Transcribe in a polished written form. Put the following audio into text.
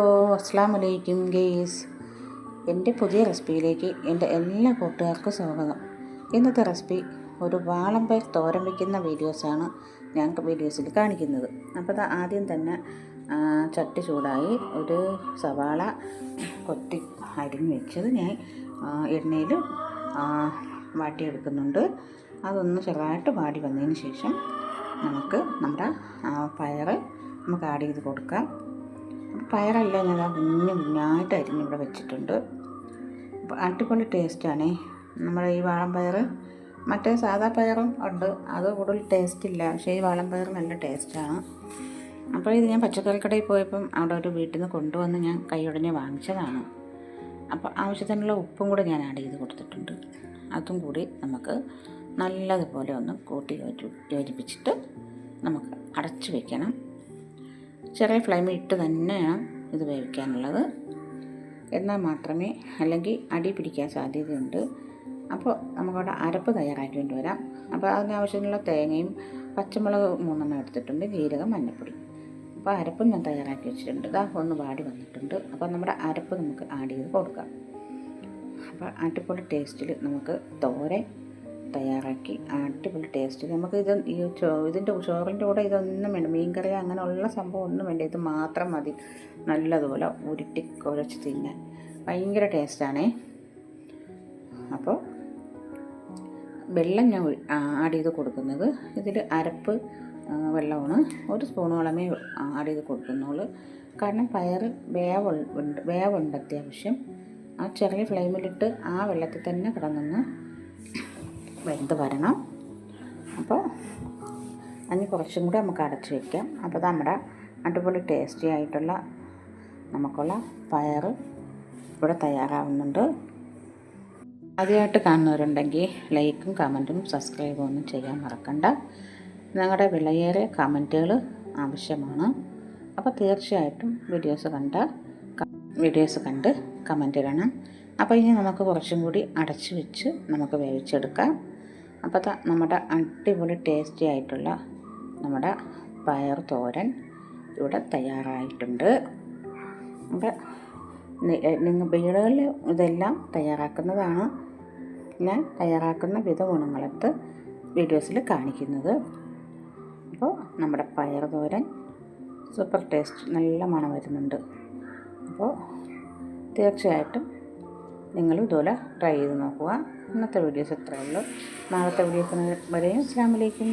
അസ്സലാമു അലൈക്കും ഗെയ്സ്. എൻ്റെ പുതിയ റെസിപ്പിയിലേക്ക് എൻ്റെ എല്ലാ കൂട്ടുകാർക്കും സ്വാഗതം. ഇന്നത്തെ റെസിപ്പി ഒരു വാളംപയർ തോരൻ വയ്ക്കുന്ന വീഡിയോസാണ് ഞാൻ വീഡിയോസിൽ കാണിക്കുന്നത്. അപ്പോൾ ആദ്യം തന്നെ ചട്ടി ചൂടായി ഒരു സവാള കൊത്തി അരിഞ്ഞ് വെച്ചത് ഞാൻ എണ്ണയിൽ വാട്ടിയെടുക്കുന്നുണ്ട്. അതൊന്ന് ചെറുതായിട്ട് വാടി വന്നതിന് ശേഷം നമുക്ക് നമ്മുടെ പയർ നമുക്ക് ആഡ് ചെയ്ത് കൊടുക്കാം. പയറെല്ലാം ഞാൻ കുഞ്ഞായിട്ട് അരിഞ്ഞിവിടെ വെച്ചിട്ടുണ്ട്. അപ്പോൾ അടിപൊളി ടേസ്റ്റാണേ നമ്മുടെ ഈ വാളംപയർ. മറ്റേ സാധാ പയറും ഉണ്ട്, അത് കൂടുതൽ ടേസ്റ്റ് ഇല്ല, പക്ഷേ ഈ വാളംപയർ നല്ല ടേസ്റ്റാണ്. അപ്പോൾ ഇത് ഞാൻ പച്ചക്കറി കടയിൽ പോയപ്പം അവിടെ ഒരു വീട്ടിൽ നിന്ന് കൊണ്ടുവന്ന് ഞാൻ കൈയുടഞ്ഞ് വാങ്ങിച്ചതാണ്. അപ്പോൾ ആവശ്യത്തിനുള്ള ഉപ്പും കൂടെ ഞാൻ ആഡ് ചെയ്ത് കൊടുത്തിട്ടുണ്ട്. അതും കൂടി നമുക്ക് നല്ലതുപോലെ ഒന്ന് കൂട്ടി യോജിപ്പിച്ചിട്ട് നമുക്ക് അടച്ച് വയ്ക്കണം. ചെറിയ ഫ്ലെയിമിൽ ഇട്ട് തന്നെയാണ് ഇത് വേവിക്കാനുള്ളത്. എന്നാൽ മാത്രമേ, അല്ലെങ്കിൽ അടി പിടിക്കാൻ സാധ്യതയുണ്ട്. അപ്പോൾ നമുക്കവിടെ അരപ്പ് തയ്യാറാക്കേണ്ടി വരാം. അപ്പോൾ അതിനാവശ്യമുള്ള തേങ്ങയും പച്ചമുളക് 3 എടുത്തിട്ടുണ്ട്, ജീരകം, മഞ്ഞൾപ്പൊടി. അപ്പോൾ അരപ്പും ഞാൻ തയ്യാറാക്കി വെച്ചിട്ടുണ്ട്. ഇതാ ഒന്ന് വാടി വന്നിട്ടുണ്ട്. അപ്പോൾ നമ്മുടെ അരപ്പ് നമുക്ക് ആഡ് ചെയ്ത് കൊടുക്കാം. അപ്പോൾ അടിപൊളി ടേസ്റ്റിൽ നമുക്ക് തോരൻ തയ്യാറാക്കി അടിപൊളി ടേസ്റ്റ്. നമുക്ക് ഇതിൻ്റെ ചോറിൻ്റെ കൂടെ ഇതൊന്നും വേണ്ട, മീൻകറി അങ്ങനെയുള്ള സംഭവം ഒന്നും വേണ്ട, ഇത് മാത്രം മതി നല്ലതുപോലെ ഉരുട്ടി കുഴച്ച് തിന്നാൻ. ഭയങ്കര ടേസ്റ്റാണേ. അപ്പോൾ വെള്ളം ഞാൻ ആഡ് ചെയ്ത് കൊടുക്കുന്നത്, ഇതിൽ അരപ്പ് വെള്ളമാണ്, 1 സ്പൂണോളമേ ആഡ് ചെയ്ത് കൊടുക്കുന്നുള്ളൂ. കാരണം പയർ വേവുണ്ട് അത്യാവശ്യം. ആ ചെറിയ ഫ്ലെയിമിലിട്ട് ആ വെള്ളത്തിൽ തന്നെ കിടന്നൊന്ന് വെന്ത് വരണം. അപ്പോൾ അതിന് കുറച്ചും കൂടെ നമുക്ക് അടച്ച് വയ്ക്കാം. അപ്പോൾ നമ്മുടെ അടിപൊളി ടേസ്റ്റി ആയിട്ടുള്ള നമുക്കുള്ള പയർ ഇവിടെ തയ്യാറാവുന്നുണ്ട്. ആദ്യമായിട്ട് കാണുന്നവരുണ്ടെങ്കിൽ ലൈക്കും കമൻറ്റും സബ്സ്ക്രൈബും ഒന്നും ചെയ്യാൻ മറക്കണ്ട. നിങ്ങളുടെ വിലയേറിയ കമൻറ്റുകൾ ആവശ്യമാണ്. അപ്പോൾ തീർച്ചയായിട്ടും വീഡിയോസ് കണ്ട് കമൻറ്റ് ഇടണം. അപ്പോൾ ഇനി നമുക്ക് കുറച്ചും കൂടി അടച്ച് വെച്ച് നമുക്ക് വേവിച്ചെടുക്കാം. അപ്പോൾ നമ്മുടെ അടിപൊളി ടേസ്റ്റി ആയിട്ടുള്ള നമ്മുടെ പയർ തോരൻ ഇവിടെ തയ്യാറായിട്ടുണ്ട്. അപ്പോൾ നിങ്ങൾ വീടുകളിൽ ഇതെല്ലാം തയ്യാറാക്കുന്നതാണ്. ഞാൻ തയ്യാറാക്കുന്ന വിധഗുണങ്ങളെടുത്ത് വീഡിയോസിൽ കാണിക്കുന്നത്. അപ്പോൾ നമ്മുടെ പയർ തോരൻ സൂപ്പർ ടേസ്റ്റ്, നല്ല മണം വരുന്നുണ്ട്. അപ്പോൾ തീർച്ചയായിട്ടും നിങ്ങൾ ഇതുപോലെ ട്രൈ ചെയ്ത് നോക്കുക. ഇന്നത്തെ വീഡിയോസ് ഇത്രയേ ഉള്ളൂ. നാളത്തെ വീഡിയോസ് വരെയും അസ്സലാമു അലൈക്കും.